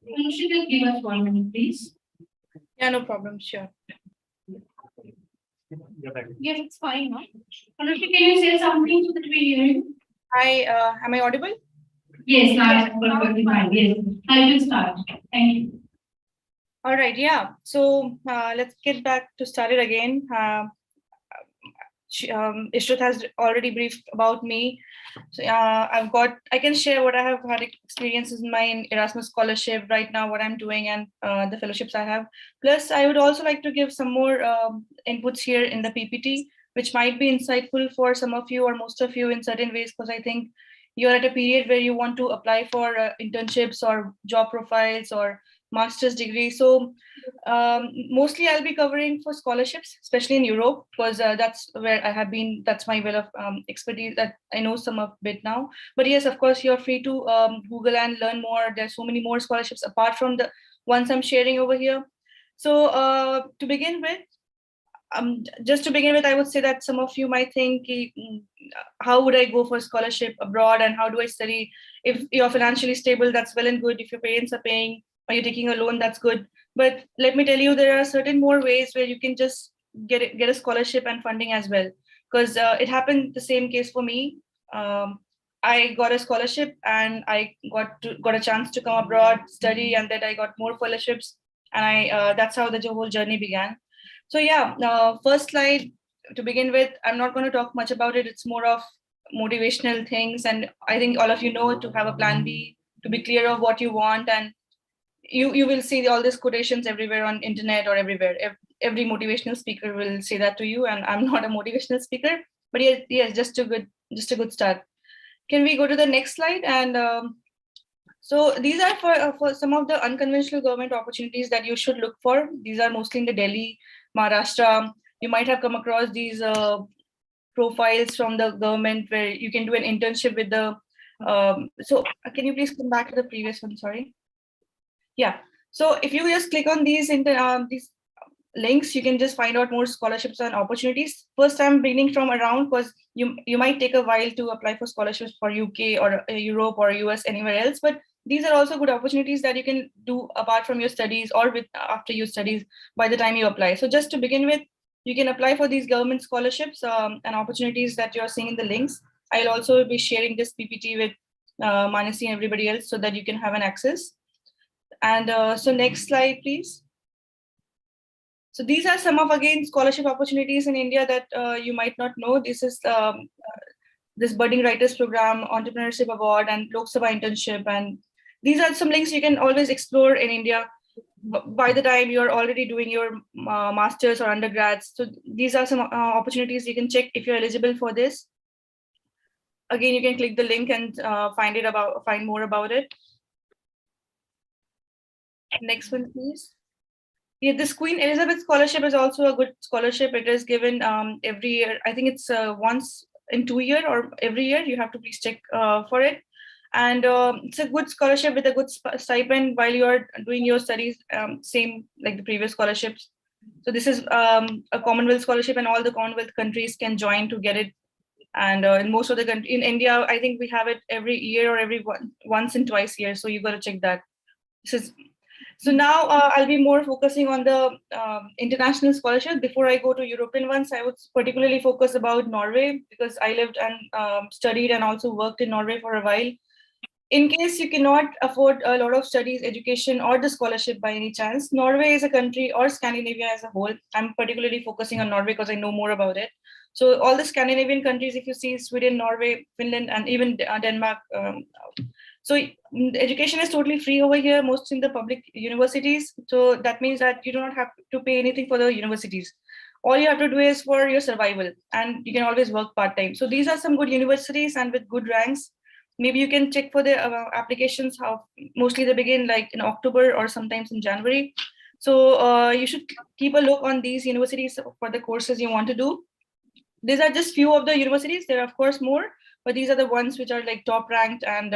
Anushree, just give us 1 minute, please. Yeah, no problem. Sure. Yes, it's fine. Huh? Anushree, can you say something so that we hear you? Hi, am I audible? Yes, now it's perfectly fine. Yes, I will start. Thank you. All right, yeah. So let's get back to start it again. Ishrat has already briefed about me. So I can share what I have had experiences in my Erasmus scholarship right now, what I'm doing, and the fellowships I have. Plus, I would also like to give some more inputs here in the PPT, which might be insightful for some of you or most of you in certain ways, because I think you're at a period where you want to apply for internships or job profiles or master's degree. So mostly I'll be covering for scholarships, especially in Europe, because that's where I have been. That's my well of expertise that I know some of bit now. But yes, of course, you're free to Google and learn more. There's so many more scholarships apart from the ones I'm sharing over here. So to begin with, I would say that some of you might think, how would I go for scholarship abroad and how do I study? If you're financially stable, that's well and good. If your parents are paying or you're taking a loan, that's good. But let me tell you, there are certain more ways where you can just get a scholarship and funding as well. Because it happened the same case for me. I got a scholarship and I got a chance to come abroad, study, and then I got more fellowships. And that's how the whole journey began. So yeah, first slide to begin with, I'm not going to talk much about it. It's more of motivational things. And I think all of you know to have a plan B, to be clear of what you want. And you will see all these quotations everywhere on internet or everywhere. Every motivational speaker will say that to you. And I'm not a motivational speaker, but yes, just a good start. Can we go to the next slide? And so these are for some of the unconventional government opportunities that you should look for. These are mostly in the Delhi, Maharashtra. You might have come across these profiles from the government where you can do an internship with the. So can you please come back to the previous one? Sorry. Yeah. So if you just click on these links, you can just find out more scholarships and opportunities. First, I'm beginning from around because you might take a while to apply for scholarships for UK or Europe or US, anywhere else. But these are also good opportunities that you can do apart from your studies or after your studies by the time you apply. So just to begin with, you can apply for these government scholarships and opportunities that you're seeing in the links. I'll also be sharing this PPT with Manasi and everybody else so that you can have an access. And so next slide, please. So these are some of, again, scholarship opportunities in India that you might not know. This is this Budding Writers Program, Entrepreneurship Award, and Lok Sabha Internship. And these are some links you can always explore in India by the time you're already doing your master's or undergrads. So these are some opportunities you can check if you're eligible for this. Again, you can click the link and find more about it. Next one, please. Yeah, this Queen Elizabeth Scholarship is also a good scholarship. It is given every year. I think it's once in 2 years or every year. You have to please check for it. And it's a good scholarship with a good stipend while you're doing your studies, same like the previous scholarships. So this is a Commonwealth scholarship, and all the Commonwealth countries can join to get it. And in most of the countries, in India, I think we have it every year or once and twice a year. So you got to check that. So now I'll be more focusing on the international scholarship. Before I go to European ones, I would particularly focus about Norway because I lived and studied and also worked in Norway for a while. In case you cannot afford a lot of studies, education, or the scholarship by any chance, Norway is a country, or Scandinavia as a whole. I'm particularly focusing on Norway because I know more about it. So all the Scandinavian countries, if you see Sweden, Norway, Finland, and even Denmark. So education is totally free over here, mostly in the public universities. So that means that you do not have to pay anything for the universities. all you have to do is for your survival, and you can always work part-time. So these are some good universities and with good ranks. Maybe you can check for the applications, how mostly they begin like in October or sometimes in January. So you should keep a look on these universities for the courses you want to do. These are just few of the universities. There are of course more, but these are the ones which are like top ranked, and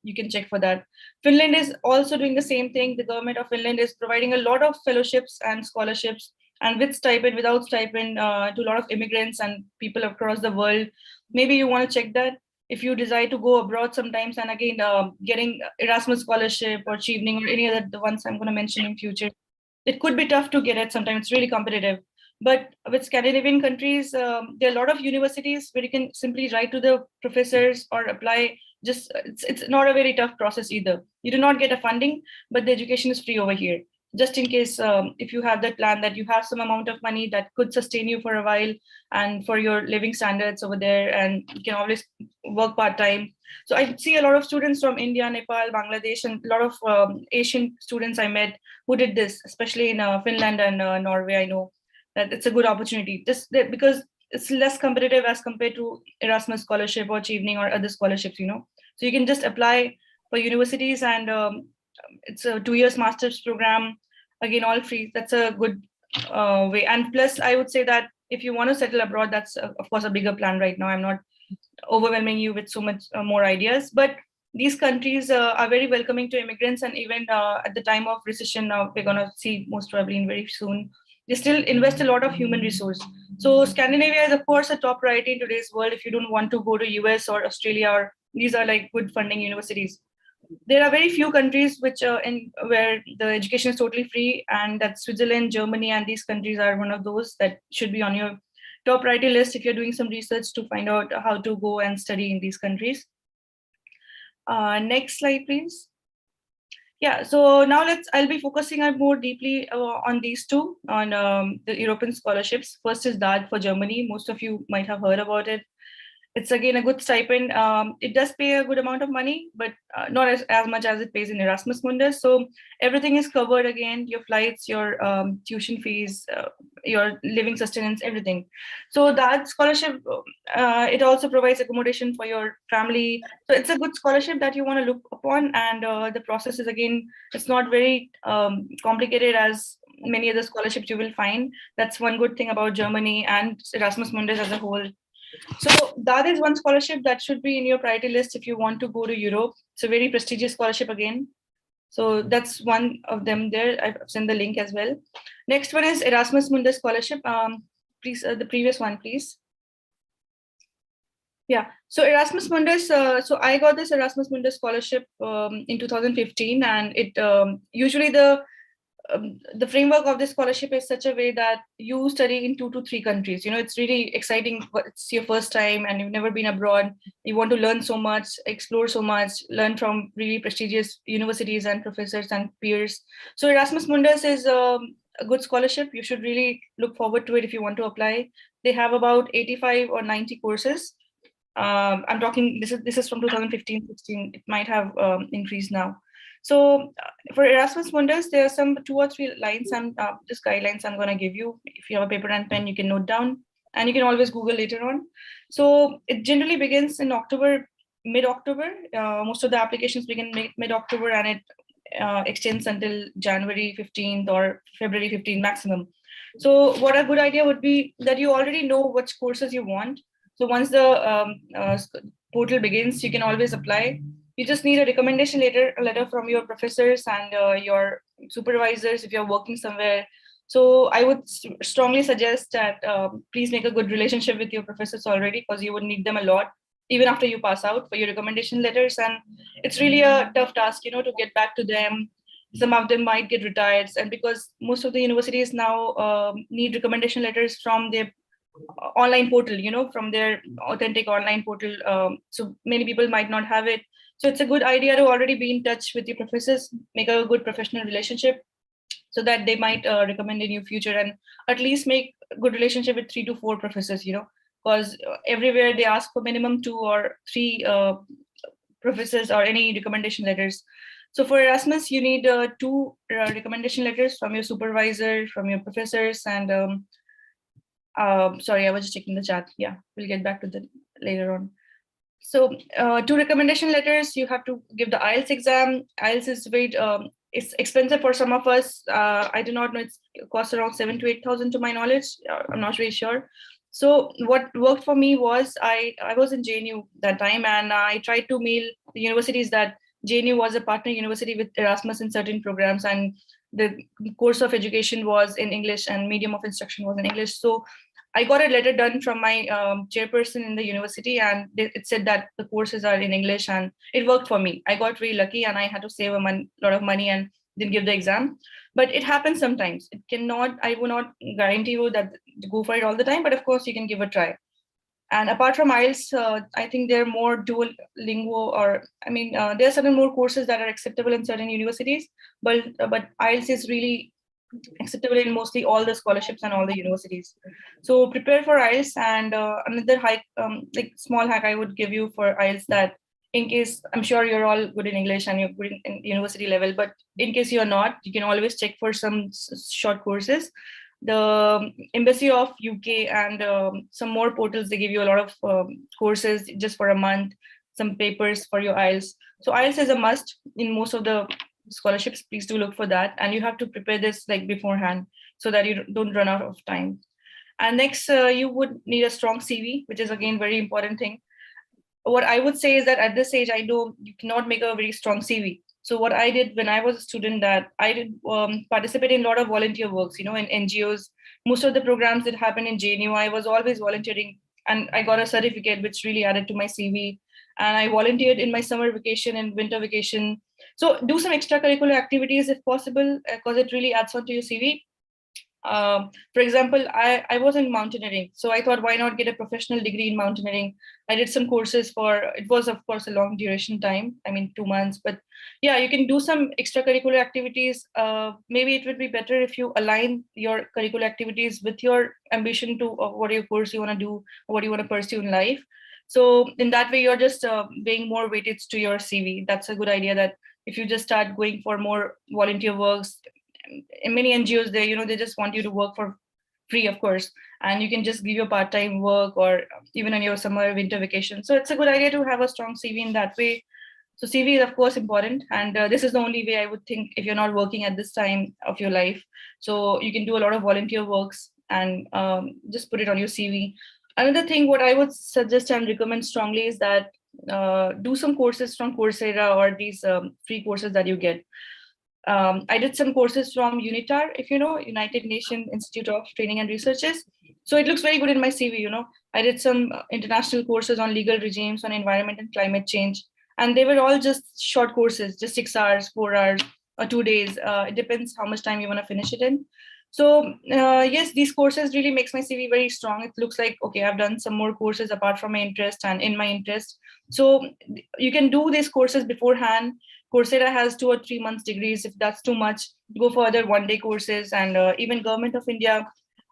you can check for that. Finland is also doing the same thing. The government of Finland is providing a lot of fellowships and scholarships, and with stipend, without stipend, to a lot of immigrants and people across the world. Maybe you want to check that if you decide to go abroad sometimes, and again, getting Erasmus scholarship or Chevening or any other the ones I'm going to mention in future. It could be tough to get it sometimes. It's really competitive. But with Scandinavian countries, there are a lot of universities where you can simply write to the professors or apply. Just it's not a very tough process either. You do not get a funding, but the education is free over here. Just in case, if you have that plan that you have some amount of money that could sustain you for a while and for your living standards over there, and you can always work part-time. So I see a lot of students from India, Nepal, Bangladesh, and a lot of Asian students I met who did this, especially in Finland and Norway. I know that it's a good opportunity just because it's less competitive as compared to Erasmus scholarship or Chevening or other scholarships, So you can just apply for universities, and it's a 2 years master's program, again, all free. That's a good way. And plus, I would say that if you want to settle abroad, that's of course a bigger plan right now. I'm not overwhelming you with so much more ideas, but these countries are very welcoming to immigrants, and even at the time of recession, we're going to see most probably in very soon, they still invest a lot of human resource. So Scandinavia is of course a top priority in today's world if you don't want to go to US or Australia, or these are like good funding universities. There are very few countries which where the education is totally free, and that's Switzerland, Germany, and these countries are one of those that should be on your top priority list if you're doing some research to find out how to go and study in these countries. Next slide, please. Yeah, so now I'll be focusing on more deeply on these two, on the European scholarships. First is DAD for Germany. Most of you might have heard about it. It's again a good stipend. It does pay a good amount of money, but not as much as it pays in Erasmus Mundus. So everything is covered again, your flights, your tuition fees, your living sustenance, everything. So that scholarship, it also provides accommodation for your family. So it's a good scholarship that you want to look upon. And the process is, again, it's not very complicated as many other scholarships you will find. That's one good thing about Germany and Erasmus Mundus as a whole. So that is one scholarship that should be in your priority list if you want to go to Europe. It's a very prestigious scholarship again. So that's one of them there. I've sent the link as well. Next one is Erasmus Mundus scholarship. Please, the previous one, please. Yeah, so Erasmus Mundus, so I got this Erasmus Mundus scholarship in 2015, and it usually the framework of this scholarship is such a way that you study in 2 to 3 countries. It's really exciting. It's your first time and you've never been abroad. You want to learn so much, explore so much, learn from really prestigious universities and professors and peers. So Erasmus Mundus is a good scholarship. You should really look forward to it if you want to apply. They have about 85 or 90 courses. I'm talking, this is from 2015-16. It might have increased now. So for Erasmus Mundus, there are some 2 or 3 lines and just guidelines I'm going to give you. If you have a paper and pen, you can note down, and you can always Google later on. So it generally begins in October, mid-October. Most of the applications begin mid-October, and it extends until January 15th or February 15th maximum. So what a good idea would be that you already know which courses you want. So once the portal begins, you can always apply. You just need a recommendation letter from your professors and your supervisors if you're working somewhere. So I would strongly suggest that please make a good relationship with your professors already, because you would need them a lot, even after you pass out, for your recommendation letters. And it's really a tough task, to get back to them. Some of them might get retired, and because most of the universities now need recommendation letters from their online portal, from their authentic online portal. So many people might not have it. So it's a good idea to already be in touch with your professors, make a good professional relationship so that they might recommend in your future, and at least make a good relationship with 3 to 4 professors, because everywhere they ask for minimum 2 or 3 professors or any recommendation letters. So for Erasmus, you need 2 recommendation letters from your supervisor, from your professors, and Sorry, I was just checking the chat. Yeah, we'll get back to that later on. So 2 recommendation letters, you have to give the IELTS exam. IELTS is very, it's expensive for some of us. I do not know, it costs around 7,000 to 8,000 to my knowledge. I'm not really sure. So what worked for me was I was in JNU that time, and I tried to mail the universities that JNU was a partner university with Erasmus in certain programs, and the course of education was in English and medium of instruction was in English. So I got a letter done from my chairperson in the university, and it said that the courses are in English, and it worked for me. I got really lucky, and I had to save a lot of money and didn't give the exam. But it happens sometimes. It cannot, I will not guarantee you that go for it all the time, but of course you can give a try. And apart from IELTS, I think there are more dual lingual, or there are certain more courses that are acceptable in certain universities, but IELTS is really acceptable in mostly all the scholarships and all the universities. So prepare for IELTS. And another small hack I would give you for IELTS, that in case, I'm sure you're all good in English and you're good in university level, but in case you're not, you can always check for some short courses. The Embassy of UK and some more portals, they give you a lot of courses just for a month, some papers for your IELTS. So IELTS is a must in most of the scholarships. Please do look for that, and you have to prepare this like beforehand so that you don't run out of time. And next, you would need a strong CV, which is again very important thing. What I would say is that at this age, I know you cannot make a very strong CV. So what I did when I was a student, that I did participate in a lot of volunteer works, in NGOs. Most of the programs that happened in JNU, I was always volunteering, and I got a certificate which really added to my CV. And I volunteered in my summer vacation and winter vacation. So do some extracurricular activities if possible, because it really adds on to your CV. For example, I was in mountaineering, so I thought, why not get a professional degree in mountaineering? I did some courses it was of course a long duration time, 2 months, but yeah, you can do some extracurricular activities. Maybe it would be better if you align your curricular activities with your ambition to what your course you want to do, or what you want to pursue in life. So in that way, you're just being more weightage to your CV. That's a good idea, that if you just start going for more volunteer works, in many NGOs, they just want you to work for free, of course, and you can just give your part-time work, or even on your summer winter vacation. So it's a good idea to have a strong CV in that way. So CV is of course important, and this is the only way I would think if you're not working at this time of your life. So you can do a lot of volunteer works and just put it on your CV. Another thing, what I would suggest and recommend strongly is that do some courses from Coursera or these free courses that you get. I did some courses from UNITAR, if you know, United Nations Institute of Training and Researches. So it looks very good in my CV, I did some international courses on legal regimes, on environment and climate change. And they were all just short courses, just 6 hours, 4 hours, or 2 days. It depends how much time you want to finish it in. So yes, these courses really makes my CV very strong. It looks like, okay, I've done some more courses apart from my interest and in my interest. So you can do these courses beforehand. Coursera has 2 or 3 months degrees. If that's too much, go for other one-day courses. And even Government of India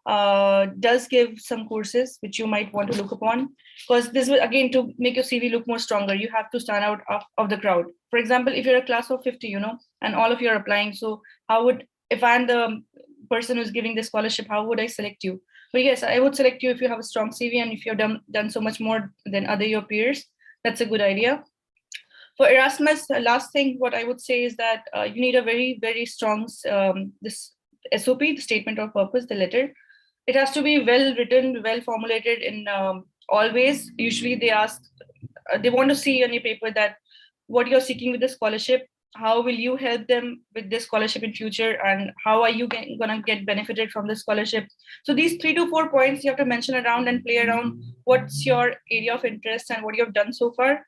does give some courses which you might want to look upon, because this will, again, to make your CV look more stronger, you have to stand out of the crowd. For example, if you're a class of 50, and all of you are applying, so if I'm the person who's giving the scholarship, how would I select you? But yes, I would select you if you have a strong CV and if you've done so much more than your peers. That's a good idea. For Erasmus, the last thing what I would say is that you need a very, very strong this SOP, the statement of purpose, the letter. It has to be well written, well formulated in all ways. Usually they want to see on your paper that what you're seeking with the scholarship, how will you help them with this scholarship in future, and how are you going to get benefited from the scholarship. So these 3 to 4 points you have to mention around and play around what's your area of interest and what you have done so far.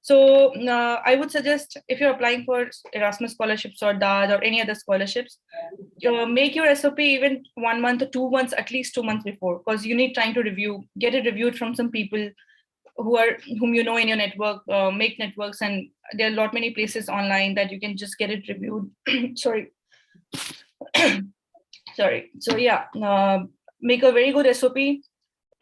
So I would suggest, if you're applying for Erasmus scholarships or DAD or any other scholarships, make your SOP even 1 month or 2 months, at least 2 months before, because you need time to review, get it reviewed from some people whom you know in your network. Make networks, and there are many places online that you can just get it reviewed. Sorry. Sorry. So yeah, make a very good SOP.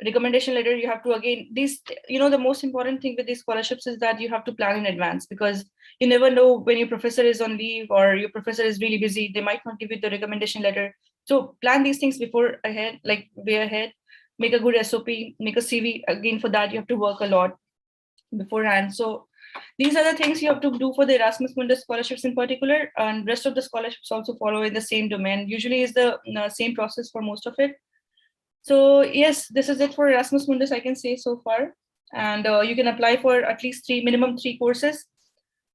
Recommendation letter, you have to, again, the most important thing with these scholarships is that you have to plan in advance, because you never know when your professor is on leave or your professor is really busy, they might not give you the recommendation letter. So plan these things way ahead. make a good SOP, make a CV. Again, for that, you have to work a lot beforehand. So these are the things you have to do for the Erasmus Mundus scholarships in particular, and rest of the scholarships also follow in the same domain. Usually is the same process for most of it. So yes, this is it for Erasmus Mundus, I can say so far. And you can apply for at least minimum three courses.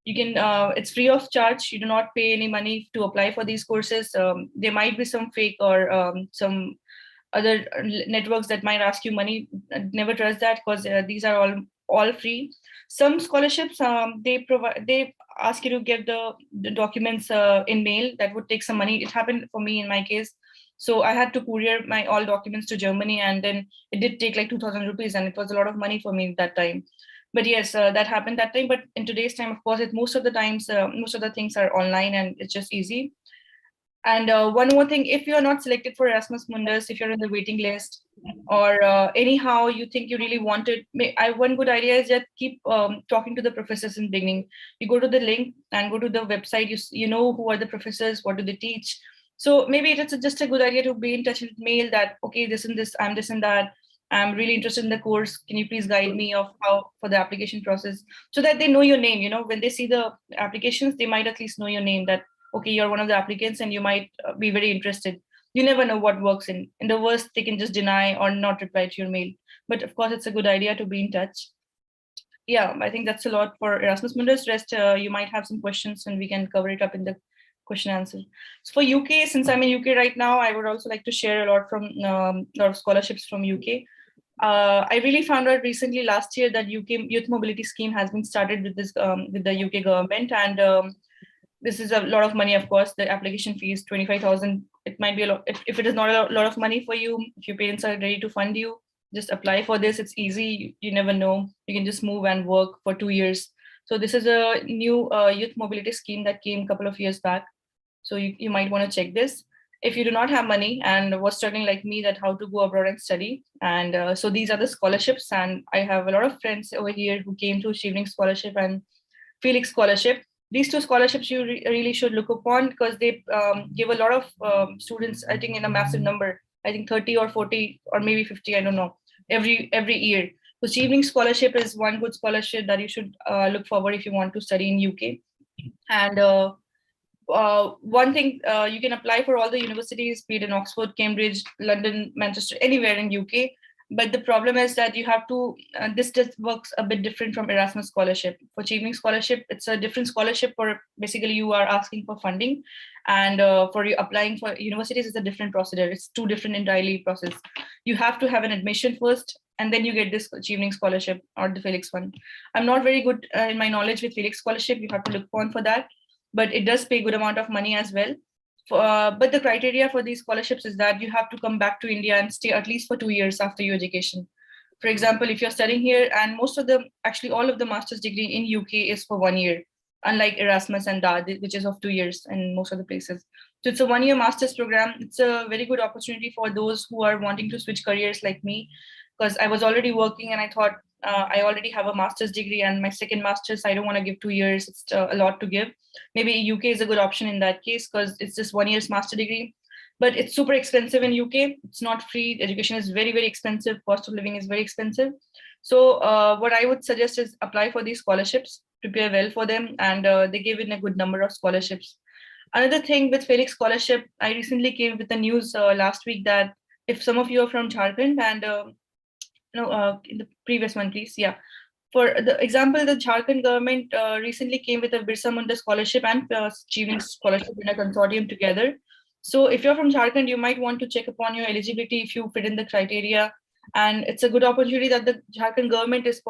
You can, it's free of charge. You do not pay any money to apply for these courses. There might be some fake or some other networks that might ask you money. Never trust that, because these are all free. Some scholarships, they ask you to get the documents in mail. That would take some money. It happened for me in my case. So I had to courier my all documents to Germany, and then it did take like 2,000 rupees, and it was a lot of money for me at that time. But yes, that happened that time. But in today's time, of course, most of the times, most of the things are online, and it's just easy. And one more thing, if you're not selected for Erasmus Mundus, if you're in the waiting list, or anyhow you think you really want it, one good idea is that keep talking to the professors in the beginning. You go to the link and go to the website, you know who are the professors, what do they teach. So maybe it's just a good idea to be in touch with mail that, okay, this and this, I'm this and that, I'm really interested in the course, can you please guide me of how for the application process, so that they know your name. You know, when they see the applications, they might at least know your name, that okay, you're one of the applicants and you might be very interested. You never know what works. In the worst, they can just deny or not reply to your mail. But of course, it's a good idea to be in touch. Yeah, I think that's a lot for Erasmus Mundus. Rest, you might have some questions and we can cover it up in the question answer. So for UK, since I'm in UK right now, I would also like to share a lot from lot of scholarships from UK. I really found out recently last year that UK Youth Mobility Scheme has been started with this with the UK government, and this is a lot of money. Of course, the application fee is 25,000. It might be a lot. If it is not a lot of money for you, if your parents are ready to fund you, just apply for this. It's easy. You never know. You can just move and work for 2 years. So this is a new youth mobility scheme that came a couple of years back. So you might want to check this. If you do not have money and was struggling like me, that how to go abroad and study. And so these are the scholarships. And I have a lot of friends over here who came to Shivling Scholarship and Felix Scholarship. These two scholarships you really should look upon, because they give a lot of students, I think in a massive number, I think 30 or 40 or maybe 50, I don't know, every year. So Shivling Scholarship is one good scholarship that you should look forward if you want to study in UK. And one thing, you can apply for all the universities, be it in Oxford, Cambridge, London, Manchester, anywhere in UK. But the problem is that you have to, this just works a bit different from Erasmus Scholarship. For Achieving Scholarship, it's a different scholarship for basically you are asking for funding, and for you applying for universities, it's a different procedure. It's two different entirely process. You have to have an admission first, and then you get this Achieving Scholarship or the Felix one. I'm not very good in my knowledge with Felix Scholarship. You have to look on for that, but it does pay good amount of money as well. But the criteria for these scholarships is that you have to come back to India and stay at least for 2 years after your education. For example, if you're studying here, and most of the, actually all of the master's degree in UK is for 1 year, unlike Erasmus and DA, which is of 2 years in most of the places. So it's a 1 year master's program. It's a very good opportunity for those who are wanting to switch careers like me, because I was already working and I thought, I already have a master's degree and my second master's, I don't want to give 2 years. It's a lot to give. Maybe UK is a good option in that case, because it's just 1 year's master degree, but it's super expensive in UK. It's not free. Education is very, very expensive. Cost of living is very expensive. So what I would suggest is apply for these scholarships, prepare well for them, and they give in a good number of scholarships. Another thing with Felix Scholarship, I recently came with the news last week that if some of you are from Jharkhand, and in the previous one, please. Yeah. For the example, the Jharkhand government recently came with a Birsa Munda scholarship and Achieving Scholarship in a consortium together. So if you're from Jharkhand, you might want to check upon your eligibility if you fit in the criteria. And it's a good opportunity that the Jharkhand government is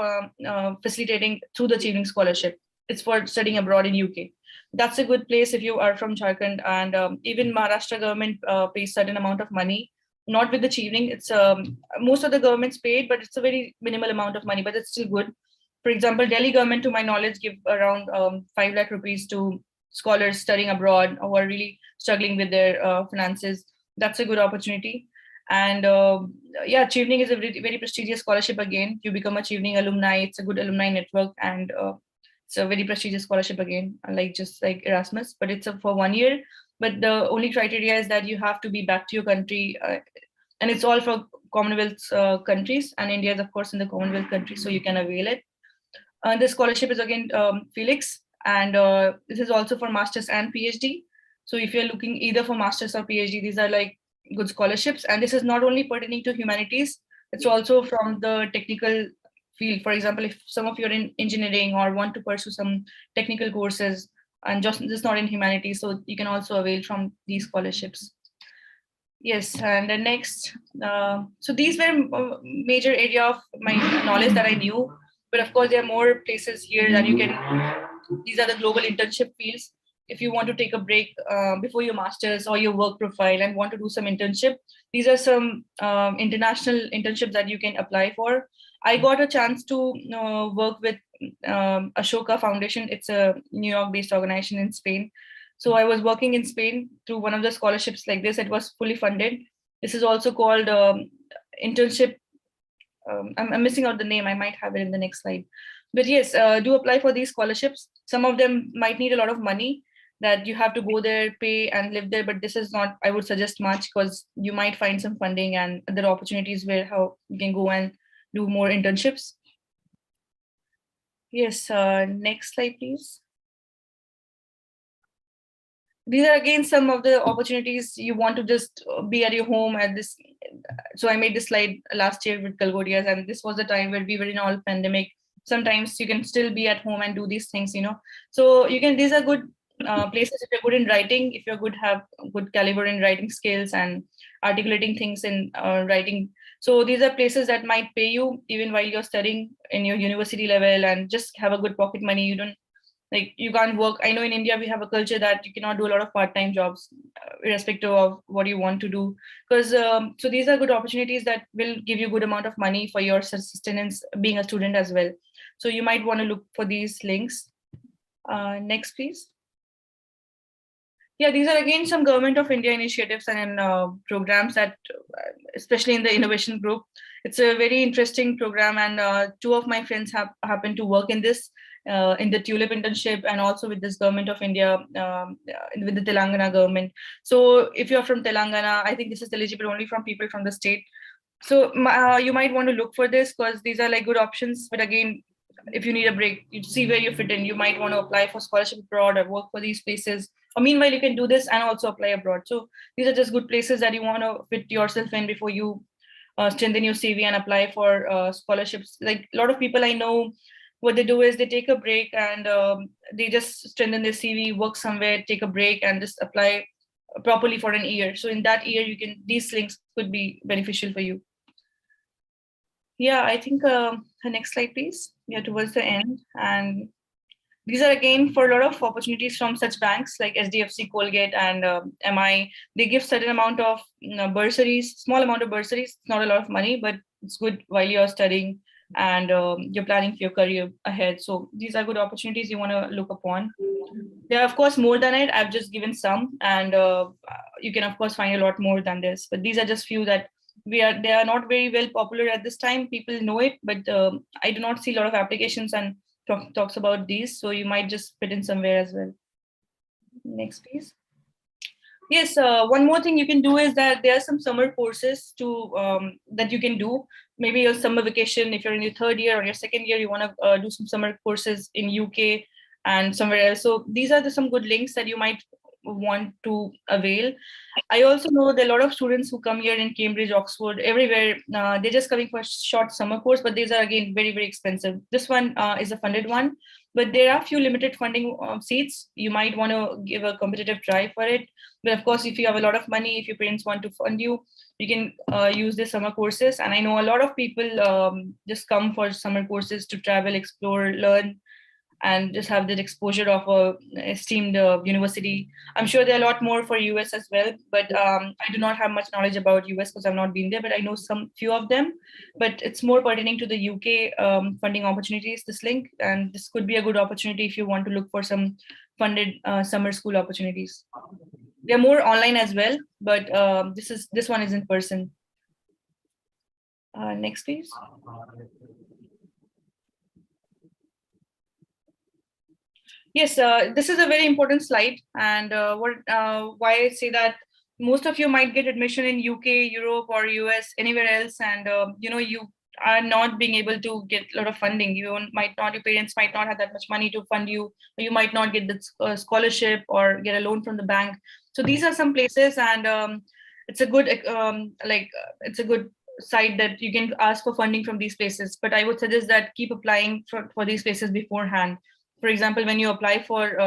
facilitating through the Achieving Scholarship. It's for studying abroad in UK. That's a good place if you are from Jharkhand. And even Maharashtra government pays certain amount of money. Not with the Achieving, it's most of the governments paid, but it's a very minimal amount of money, but it's still good. For example, Delhi government, to my knowledge, give around 5 lakh rupees to scholars studying abroad who are really struggling with their finances. That's a good opportunity. And yeah, Achieving is a very, very prestigious scholarship again. You become Achieving alumni. It's a good alumni network, and it's a very prestigious scholarship again, just like Erasmus, but it's for 1 year. But the only criteria is that you have to be back to your country, and it's all for Commonwealth countries, and India is of course in the Commonwealth countries, so you can avail it. This scholarship is again Felix, and this is also for masters and PhD. So if you're looking either for masters or PhD, these are like good scholarships. And this is not only pertaining to humanities, it's also from the technical field. For example, if some of you are in engineering or want to pursue some technical courses and just not in humanities, so you can also avail from these scholarships. Yes, and the next, so these were major area of my knowledge that I knew, but of course there are more places here that you can, these are the global internship fields. If you want to take a break before your master's or your work profile and want to do some internship, these are some international internships that you can apply for. I got a chance to work with Ashoka Foundation. It's a New York based organization in Spain. So I was working in Spain through one of the scholarships like this. It was fully funded. This is also called internship. I'm missing out the name. I might have it in the next slide. But yes, do apply for these scholarships. Some of them might need a lot of money that you have to go there, pay and live there. But this is not, I would suggest much, because you might find some funding and other opportunities where how you can go and do more internships. Yes, next slide, please. These are again some of the opportunities you want to just be at your home at this. So I made this slide last year with Galgotias, and this was the time where we were in all pandemic. Sometimes you can still be at home and do these things, you know. So you can, these are good places if you're good in writing, if you're good, have good caliber in writing skills and articulating things in writing. So these are places that might pay you even while you're studying in your university level and just have a good pocket money. You don't, like, you can't work. I know in India we have a culture that you cannot do a lot of part-time jobs irrespective of what you want to do, because so these are good opportunities that will give you good amount of money for your sustenance being a student as well. So you might want to look for these links. Next, please. Yeah, these are again some Government of India initiatives and programs that, especially in the innovation group, it's a very interesting program, and two of my friends have happened to work in this, in the Tulip internship and also with this Government of India, with the Telangana government. So if you're from Telangana, I think this is eligible only from people from the state. So you might want to look for this, because these are like good options. But again, if you need a break, you see where you fit in, you might want to apply for scholarship abroad or work for these places. Or meanwhile, you can do this and also apply abroad. So these are just good places that you want to fit yourself in before you strengthen your CV and apply for scholarships. Like a lot of people I know, what they do is they take a break and they just strengthen their CV, work somewhere, take a break, and just apply properly for an year. So in that year, you can, these links could be beneficial for you. Yeah, I think the next slide, please. Yeah, towards the end. And these are again for a lot of opportunities from such banks like SDFC, Colgate, and MI. They give certain amount of bursaries, small amount of bursaries. It's not a lot of money, but it's good while you're studying and you're planning for your career ahead. So these are good opportunities you want to look upon. There are, of course, more than it. I've just given some, and you can, of course, find a lot more than this. But these are just few that they are not very well popular at this time. People know it, but I do not see a lot of applications and talks about these. So you might just fit in somewhere as well. Next, please. Yes, one more thing you can do is that there are some summer courses to that you can do. Maybe your summer vacation, if you're in your third year or your second year, you want to do some summer courses in UK and somewhere else. So these are some good links that you might want to avail. I also know there are a lot of students who come here in Cambridge, Oxford, everywhere. They're just coming for a short summer course, but these are again very, very expensive. This one is a funded one, but there are a few limited funding seats. You might want to give a competitive try for it. But of course, if you have a lot of money, if your parents want to fund you, you can use the summer courses. And I know a lot of people just come for summer courses to travel, explore, learn, and just have that exposure of a esteemed university. I'm sure there are a lot more for US as well, but I do not have much knowledge about US because I've not been there, but I know some few of them. But it's more pertaining to the UK funding opportunities, this link, and this could be a good opportunity if you want to look for some funded summer school opportunities. They're more online as well, but this one is in person. Next, please. Yes, this is a very important slide, and why I say that, most of you might get admission in UK, Europe, or US, anywhere else, and you are not being able to get a lot of funding. Your parents might not have that much money to fund you, or you might not get the scholarship or get a loan from the bank. So these are some places, and it's a good it's a good site that you can ask for funding from these places. But I would suggest that keep applying for these places beforehand. For example, when you apply for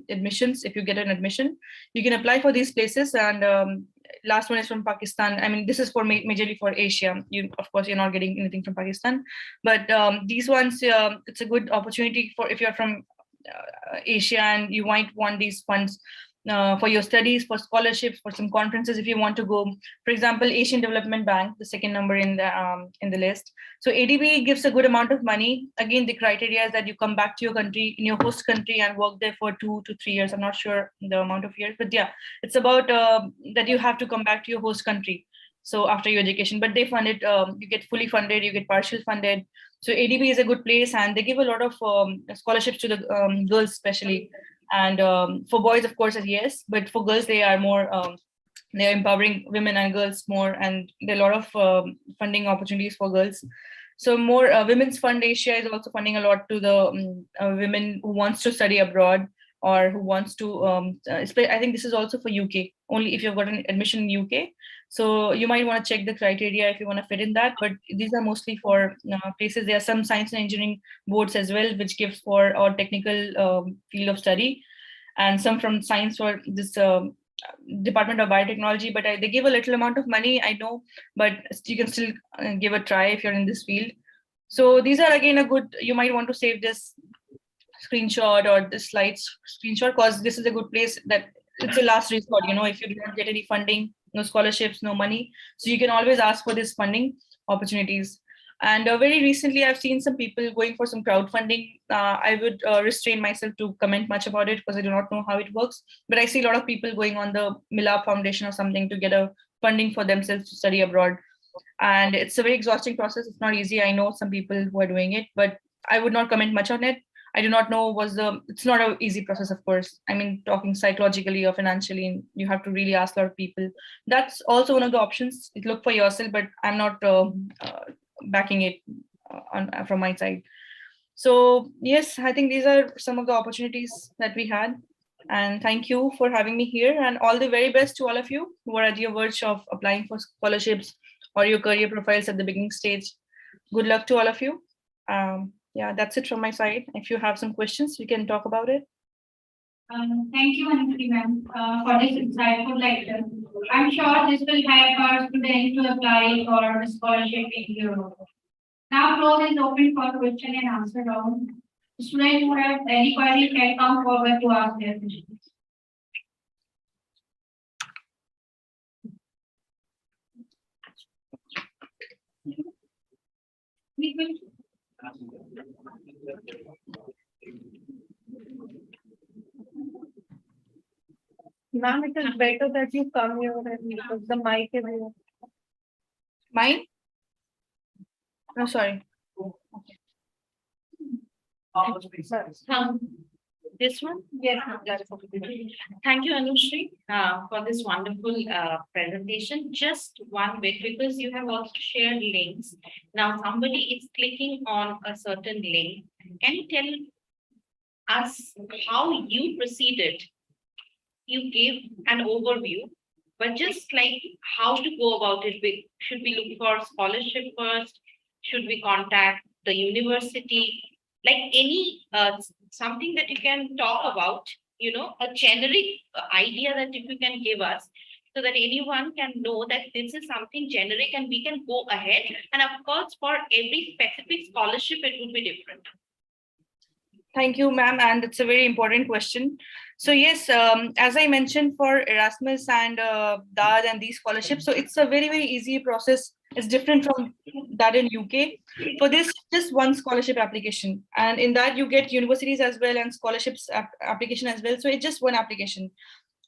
admissions, if you get an admission, you can apply for these places. And last one is from Pakistan. I mean, this is for majorly for Asia. Of course, you're not getting anything from Pakistan, but these ones, it's a good opportunity for if you're from Asia and you might want these funds for your studies, for scholarships, for some conferences if you want to go. For example, Asian Development Bank, the second number in the list. So ADB gives a good amount of money. Again, the criteria is that you come back to your country, in your host country, and work there for 2 to 3 years. I'm not sure the amount of years, but yeah, it's about that you have to come back to your host country. So after your education, but they fund it, you get fully funded, you get partial funded. So ADB is a good place, and they give a lot of scholarships to the girls, especially. And for boys, of course, yes, but for girls, they are more, they're empowering women and girls more, and there are a lot of funding opportunities for girls. So more Women's Fund Asia is also funding a lot to the women who wants to study abroad or who wants to, I think this is also for UK, only if you've got an admission in UK. So you might want to check the criteria if you want to fit in that, but these are mostly for places. There are some science and engineering boards as well, which gives for our technical field of study, and some from science for this Department of Biotechnology, but they give a little amount of money, I know, but you can still give a try if you're in this field. So these are again a good, you might want to save this screenshot or the slides screenshot, because this is a good place that it's a last resort, if you do not get any funding, no scholarships, no money. So you can always ask for this funding opportunities. And very recently, I've seen some people going for some crowdfunding. I would restrain myself to comment much about it because I do not know how it works. But I see a lot of people going on the Milab Foundation or something to get a funding for themselves to study abroad. And it's a very exhausting process. It's not easy. I know some people who are doing it, but I would not comment much on it. I do not know it's not an easy process, of course. I mean, talking psychologically or financially, you have to really ask a lot of people. That's also one of the options. Look for yourself, but I'm not backing it from my side. So yes, I think these are some of the opportunities that we had. And thank you for having me here, and all the very best to all of you who are at your verge of applying for scholarships or your career profiles at the beginning stage. Good luck to all of you. Yeah, that's it from my side. If you have some questions, we can talk about it. Thank you, Anushree ma'am, for this insightful lecture. I'm sure this will help our students to apply for a scholarship in Europe. Now, floor is open for question and answer round. Students who have any queries can come forward to ask their questions. Ma'am, it is better that you come here and because the mic is here. Mine? No, sorry. This one? Yes. Thank you, Anushree, for this wonderful presentation. Just one bit, because you have also shared links. Now, somebody is clicking on a certain link. Can you tell us how you proceeded? You gave an overview, but just like how to go about it. Should we look for scholarship first? Should we contact the university? Like any something that you can talk about, a generic idea that if you can give us, so that anyone can know that this is something generic and we can go ahead. And of course, for every specific scholarship, it would be different. Thank you, ma'am. And it's a very important question. So yes, as I mentioned, for Erasmus and DAD and these scholarships, so it's a very, very easy process. It's different from that in UK. For this, just one scholarship application. And in that, you get universities as well and scholarships application as well. So it's just one application.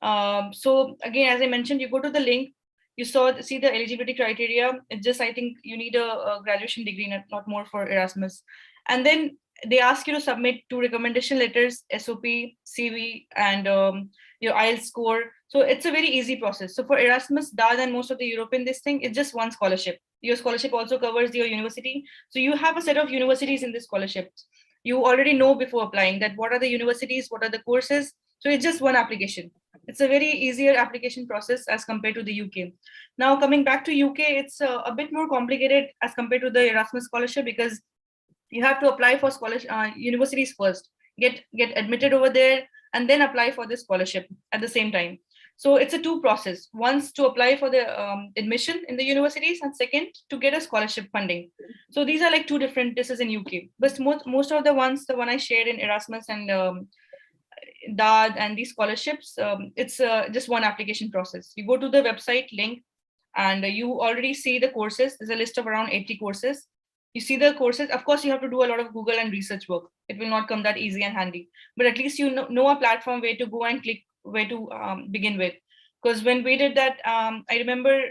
So again, as I mentioned, you go to the link, you see the eligibility criteria. It's just, I think you need a graduation degree, not more for Erasmus. And then they ask you to submit 2 recommendation letters, SOP, CV, and your IELTS score. So it's a very easy process. So for Erasmus, DAD and most of the European this thing, it's just one scholarship. Your scholarship also covers your university. So you have a set of universities in this scholarships. You already know before applying that what are the universities, what are the courses. So it's just one application. It's a very easier application process as compared to the UK. Now coming back to UK, it's a bit more complicated as compared to the Erasmus scholarship, because you have to apply for scholarship universities first, get admitted over there, and then apply for the scholarship at the same time. So it's a two process. Once to apply for the admission in the universities, and second to get a scholarship funding. So these are like two different. This is in UK, but most of the ones, the one I shared in Erasmus and DAD and these scholarships, it's just one application process. You go to the website link, and you already see the courses. There's a list of around 80 courses. You see the courses. Of course, you have to do a lot of Google and research work. It will not come that easy and handy, but at least you know a platform where to go and click, where to begin with. Because when we did that, I remember,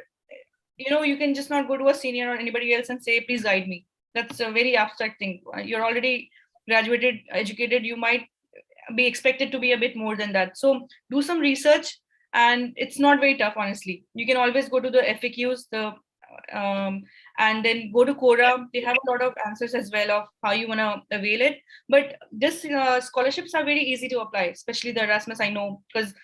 you can just not go to a senior or anybody else and say, please guide me. That's a very abstract thing. You're already graduated, educated. You might be expected to be a bit more than that. So do some research, and it's not very tough, honestly. You can always go to the FAQs, and then go to Quora. They have a lot of answers as well of how you want to avail it. But this scholarships are very easy to apply, especially the Erasmus, I know, because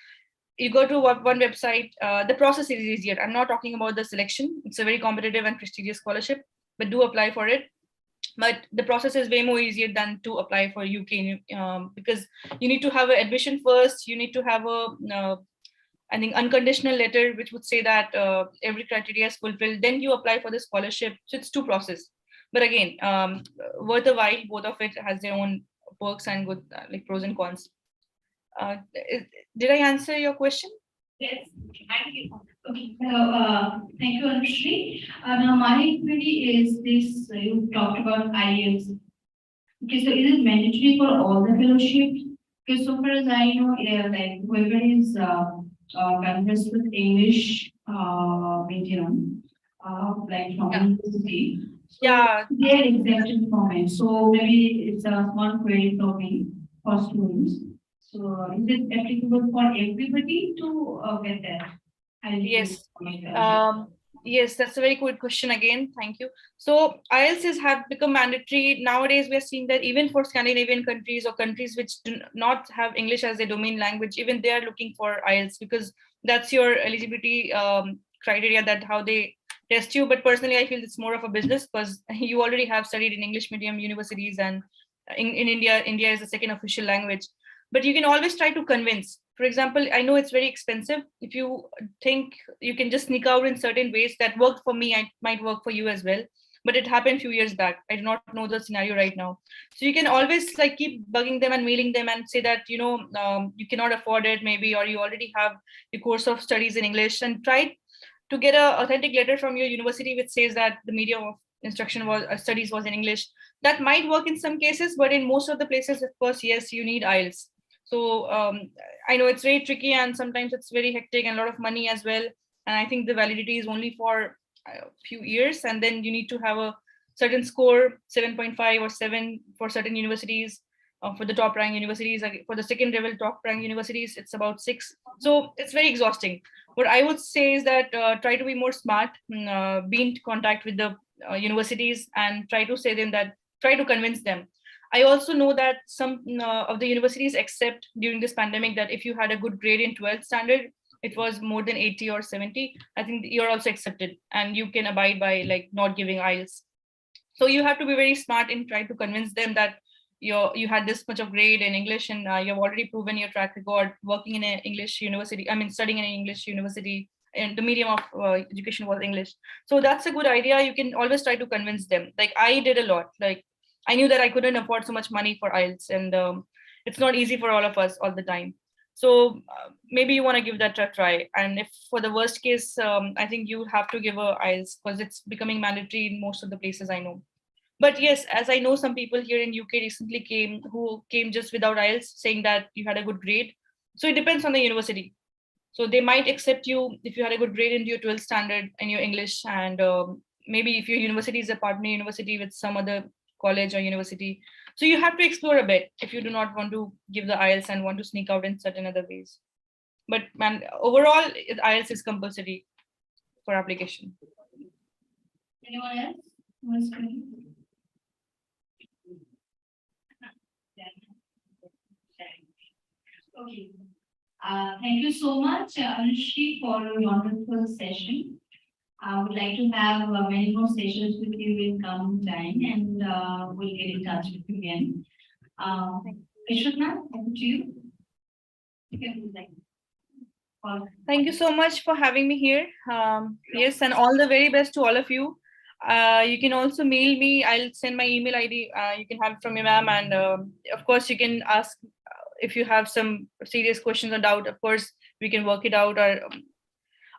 you go to one website, the process is easier. I'm not talking about the selection. It's a very competitive and prestigious scholarship, but do apply for it. But the process is way more easier than to apply for UK, because you need to have an admission first. You need to have I think unconditional letter which would say that every criteria is fulfilled. Then you apply for the scholarship. So it's two process. But again, worth a while. Both of it has their own perks and good like pros and cons. Did I answer your question? Yes, thank you. Okay, so thank you, Anushree. Now my query is this: you talked about IELTS. Okay, so is it mandatory for all the fellowships? Because so far as I know, like whoever is conversed with English medium, like from university, so Yeah, they are exempted from it. So maybe it's a small query for me for students. So is it applicable for everybody to get that? yes. Yes, that's a very good question again. Thank you. So IELTS have become mandatory. Nowadays, we are seeing that even for Scandinavian countries or countries which do not have English as their domain language, even they are looking for IELTS, because that's your eligibility criteria, that how they test you. But personally, I feel it's more of a business, because you already have studied in English medium universities, and in India is the second official language. But you can always try to convince. For example, I know it's very expensive. If you think you can just sneak out in certain ways that worked for me, it might work for you as well. But it happened a few years back. I do not know the scenario right now. So you can always like keep bugging them and mailing them and say that, you cannot afford it maybe, or you already have a course of studies in English, and try to get an authentic letter from your university which says that the medium of instruction was studies was in English. That might work in some cases, but in most of the places, of course, yes, you need IELTS. So I know it's very tricky, and sometimes it's very hectic and a lot of money as well. And I think the validity is only for a few years, and then you need to have a certain score, 7.5 or 7 for certain universities. For the top rank universities, for the second level top rank universities, it's about 6. So it's very exhausting. What I would say is that try to be more smart, be in contact with the universities, and try to say them that, try to convince them. I also know that some of the universities accept during this pandemic that if you had a good grade in 12th standard, it was more than 80 or 70, I think you're also accepted, and you can abide by like not giving IELTS. So you have to be very smart in trying to convince them that you had this much of grade in English, and you have already proven your track record working in an English university, studying in an English university, and the medium of education was English. So that's a good idea. You can always try to convince them. Like I did a lot. Like I knew that I couldn't afford so much money for IELTS, and it's not easy for all of us all the time. So maybe you want to give that a try. And if for the worst case, I think you have to give a IELTS, because it's becoming mandatory in most of the places I know. But yes, as I know, some people here in UK recently who came just without IELTS, saying that you had a good grade. So it depends on the university. So they might accept you if you had a good grade in your 12th standard in your English, and maybe if your university is a partner university with some other college or university. So you have to explore a bit if you do not want to give the IELTS and want to sneak out in certain other ways. But overall, IELTS is compulsory for application. Anyone else? who wants to- Okay. Thank you so much, Anushree, for a wonderful session. I would like to have many more sessions with you in coming time, and we'll get in touch with you again. Ishrat, over to you. You can, like, call. Thank you so much for having me here. Yes, and all the very best to all of you. You can also mail me. I'll send my email ID. You can have it from me, ma'am. And of course, you can ask if you have some serious questions or doubt. Of course, we can work it out. Or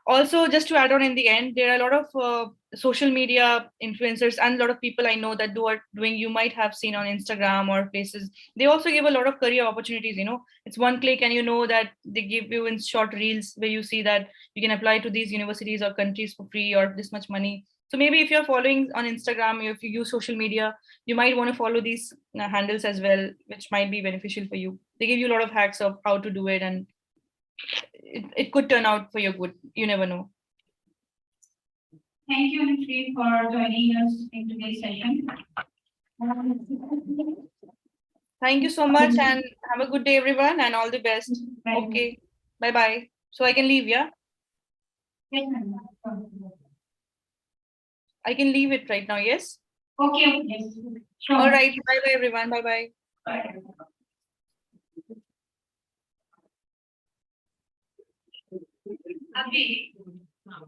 also, just to add on in the end, there are a lot of social media influencers and a lot of people I know that are doing, you might have seen on Instagram or places. They also give a lot of career opportunities. It's one click and you know that they give you in short reels where you see that you can apply to these universities or countries for free or this much money. So maybe if you're following on Instagram, if you use social media, you might want to follow these handles as well, which might be beneficial for you. They give you a lot of hacks of how to do it, and it could turn out for your good. You never know. Thank you, Anushree, for joining us in today's session. Thank you so much and have a good day, everyone, and all the best. Bye. Okay. Bye-bye. So I can leave, yeah? Yes, ma'am. I can leave it right now, yes? Okay, yes. Sure. All right. Bye-bye, everyone. Bye-bye. Bye. Abhi,